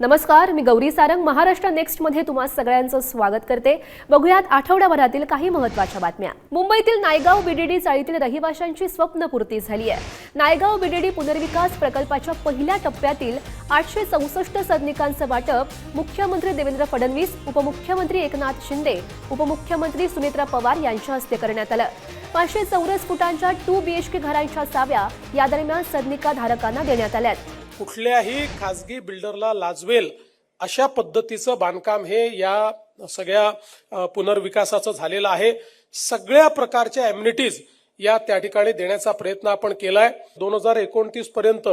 नमस्कार, मी गौरी सारंग महाराष्ट्र नेक्स्ट मध्ये तुम्हा सगळ्यांचं स्वागत करते। बघूयात आठवड्याभरातील काही महत्त्वाच्या बातम्या। मुंबईतील नायगाव बीडीडी चाळीतील रहिवाशांची स्वप्नपूर्ती झाली आहे। नायगाव बीडीडी पुनर्विकास प्रकल्पाच्या पहिल्या टप्प्यातील 864 सदनिकांचं वाटप मुख्यमंत्री देवेंद्र फडणवीस, उपमुख्यमंत्री एकनाथ शिंदे, उपमुख्यमंत्री सुनेत्रा पवार यांच्या हस्ते करण्यात आलं। 500 चौरस फुटांच्या 2 BHK घरांच्या चाव्या या दरम्यान सदनिका धारकांना देण्यात आल्यात। कुठल्याही खासगी बिल्डरला लाजवेल अशा पद्धतीचं बांधकाम हे या सगळ्या पुनर्विकासाचं झालेलं आहे। सगळ्या प्रकारच्या एम्युनिटीज या त्या ठिकाणी देण्याचा प्रयत्न आपण केलाय। 2029 पर्यंत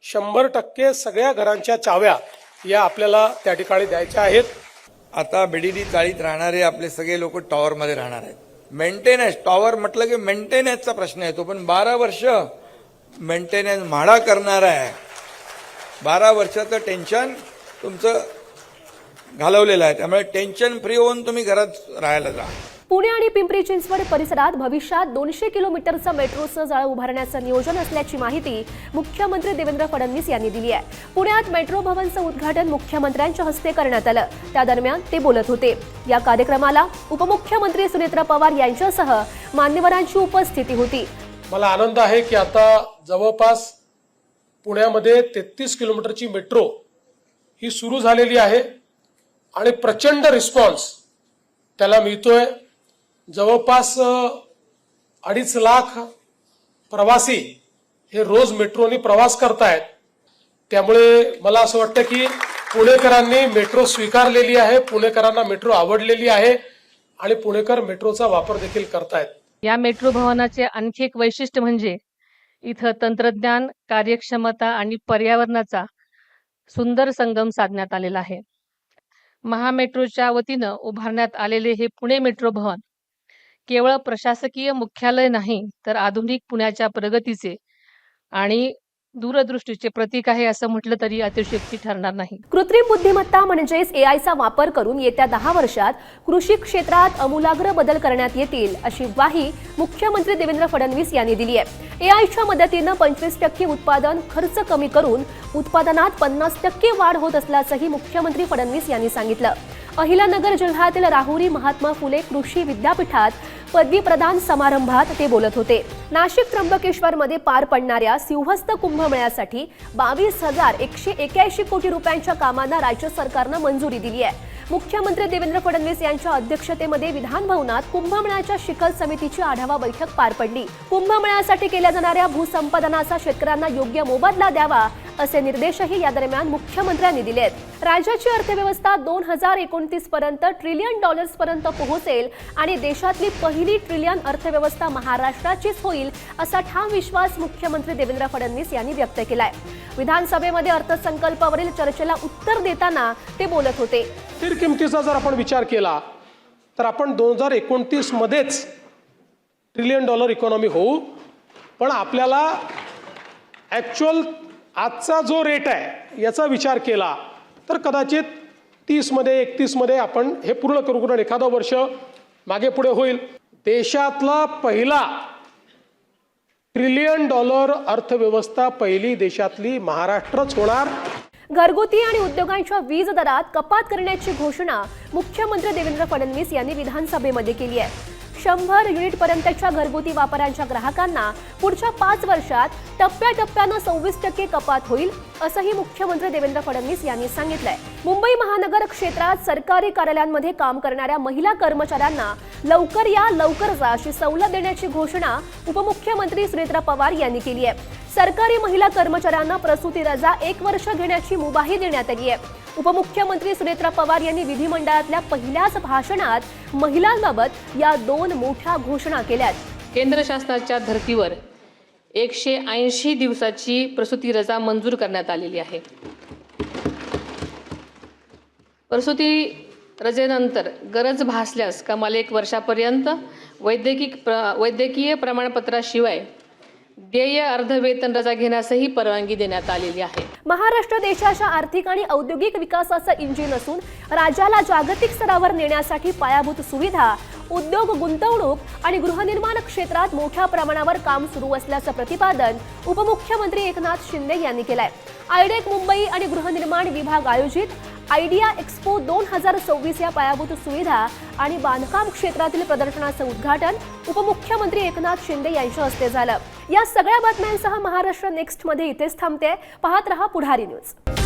100% सगळ्या घरांच्या चाव्या या आपल्याला त्या ठिकाणी द्यायच्या आहेत। आता बीडीडी चाळीत राहणारे आपले सगळे लोक टॉवर मध्ये राहणार आहेत। मेंटेनन्स टॉवर म्हटलं की मेंटेनन्सचा प्रश्न येतो, पण 12 वर्ष मेंटेनन्स म्हाडा करणार आहे। 12 वर्षाचं टेन्शन तुमचं घालवलेलं आहे, त्यामुळे टेन्शन फ्री होऊन तुम्ही घरात राहायला जा। पुणे आणि पिंपरी चिंचवड परिसरात भविष्यात 200 किलोमीटरचं मेट्रोचं जाळं उभारण्याचं नियोजन असल्याची माहिती मुख्यमंत्री देवेंद्र फडणवीस यांनी दिली आहे। पुण्यात मेट्रो भवनचं उद्घाटन मुख्यमंत्र्यांच्या हस्ते करण्यात आलं, त्या दरम्यान ते बोलत होते। या कार्यक्रमाला उपमुख्यमंत्री सुनेत्रा पवार यांच्यासह मान्यवरांची उपस्थिती होती। मला आनंद आहे की आता जवळपास पुण्यामध्ये 33 किलोमीटरची मेट्रो ही सुरू झालेली आहे आणि प्रचंड रिस्पॉन्स त्याला मिळतोय। जवळपास 2.5 लाख प्रवासी हे रोज मेट्रोने प्रवास करतायत। त्यामुळे मला असं वाटतं की पुणेकरांनी मेट्रो स्वीकारलेली आहे, पुणेकरांना मेट्रो आवडलेली आहे आणि पुणेकर मेट्रोचा वापर देखील करतायत। या मेट्रो भवनाचे आणखी एक वैशिष्ट्य म्हणजे इथं तंत्रज्ञान, कार्यक्षमता आणि पर्यावरणाचा सुंदर संगम साधण्यात आलेला आहे। महामेट्रोच्या वतीनं उभारण्यात आलेले हे पुणे मेट्रो भवन केवळ प्रशासकीय मुख्यालय नाही, तर आधुनिक पुण्याच्या प्रगतीचे आणि दूरदृष्टीचे प्रतीक आहे असं म्हटलं तरी अतिशयोक्ती ठरणार नाही। कृत्रिम बुद्धिमत्ता म्हणजेच एआयचा वापर करून येत्या 10 वर्षात कृषी क्षेत्रात आमूलाग्र बदल करण्यात येतील अशी ग्वाही मुख्यमंत्री देवेंद्र फडणवीस यांनी दिली आहे। एआयच्या मदतीनं 25% उत्पादन खर्च कमी करून उत्पादनात 50% वाढ होत असल्याचंही मुख्यमंत्री फडणवीस यांनी सांगितलं। अहिलानगर जिल्ह्यातील राहुरी महात्मा फुले कृषी विद्यापीठात पदवी प्रदान समारंभात ते बोलत होते। नाशिक त्र्यंबकेश्वर मध्ये पार पडणाऱ्या सिंहस्थ कुंभमेळ्यासाठी 22,181 कोटी रुपयांच्या कामांना राज्य सरकारनं मंजुरी दिली आहे। मुख्यमंत्री देवेंद्र फडणवीस यांच्या अध्यक्षतेमध्ये विधान भवनात कुंभमेळ्याच्या शिखर समितीची आढावा बैठक पार पडली। कुंभमेळ्यासाठी केल्या जाणाऱ्या भूसंपादनाचा शेतकऱ्यांना योग्य मोबदला द्यावा असे निर्देशही या दरम्यान मुख्यमंत्र्यांनी दिलेत। राज्याची अर्थव्यवस्था 2029 पर्यंत ट्रिलियन डॉलर्स पर्यंत पोहोचेल आणि देशातली पहिली ट्रिलियन अर्थव्यवस्था महाराष्ट्राचीच होईल असा ठाम विश्वास मुख्यमंत्री देवेंद्र फडणवीस यांनी व्यक्त केलाय। विधानसभेमध्ये अर्थसंकल्पावरील चर्चेला उत्तर देताना ते बोलत होते। स्थिर किमतीचा जर आपण विचार केला तर आपण 2029 मध्येच ट्रिलियन डॉलर इकॉनॉमी होऊ, पण आपल्याला ॲक्च्युअल आजचा जो रेट आहे याचा विचार केला तर कदाचित 30 मध्ये 31 मध्ये आपण हे पूर्ण करू, कारण एखादं वर्ष मागे पुढे होईल। देशातला पहिला ट्रिलियन डॉलर अर्थव्यवस्था पहिली देशातली महाराष्ट्रच होणार। घरगुती आणि उद्योगांच्या वीज दरात कपात करण्याची घोषणा मुख्यमंत्री देवेंद्र फडणवीस यांनी विधानसभेमध्ये केली आहे। 100 युनिट पर्यंतच्या घरगुती वापरांच्या ग्राहकांना पुढच्या 5 वर्षात टप्प्याटप्प्यानं 26% कपात होईल असंही मुख्यमंत्री देवेंद्र फडणवीस यांनी सांगितलंय। मुंबई महानगर क्षेत्रात सरकारी कार्यालयांमध्ये काम करणाऱ्या महिला कर्मचाऱ्यांना लवकर या लवकर जा अशी सवलत देण्याची घोषणा उपमुख्यमंत्री सुनेत्रा पवार यांनी केली आहे। सरकारी महिला कर्मचाऱ्यांना प्रसूती रजा 1 वर्ष घेण्याची मुभाही देण्यात आली आहे। उपमुख्यमंत्री सुनेत्रा पवार यांनी विधिमंडळातल्या पहिल्याच भाषणात महिलांबाबत या 2 मोठ्या घोषणा केल्यात। केंद्र शासनाच्या धर्तीवर 180 दिवसाची प्रसूती रजा मंजूर करण्यात आलेली आहे। प्रसूती रजेनंतर गरज भासल्यास कमाल 1 वर्षापर्यंत वैद्यकीय प्रमाणपत्राशिवाय देय अर्धवेतन रजा घेण्यासही परवानगी देण्यात आलेली आहे। महाराष्ट्र देशाच्या आर्थिक आणि औद्योगिक विकासाचं इंजिन असून राज्याला जागतिक स्तरावर नेण्यासाठी पायाभूत सुविधा, उद्योग, गुंतवणूक आणि गृहनिर्माण क्षेत्रात मोठ्या प्रमाणावर काम सुरू असल्याचं प्रतिपादन उपमुख्यमंत्री एकनाथ शिंदे यांनी केलंय। आयडेक मुंबई आणि गृहनिर्माण विभाग आयोजित आयडिया एक्स्पो 2026 या पायाभूत सुविधा आणि बांधकाम क्षेत्रातील प्रदर्शनाचं उद्घाटन उपमुख्यमंत्री एकनाथ शिंदे यांच्या हस्ते झालं. या सगळ्या बातम्यांसह महाराष्ट्र नेक्स्ट मध्ये इथेच थांबते. पाहत रहा पुढारी न्यूज.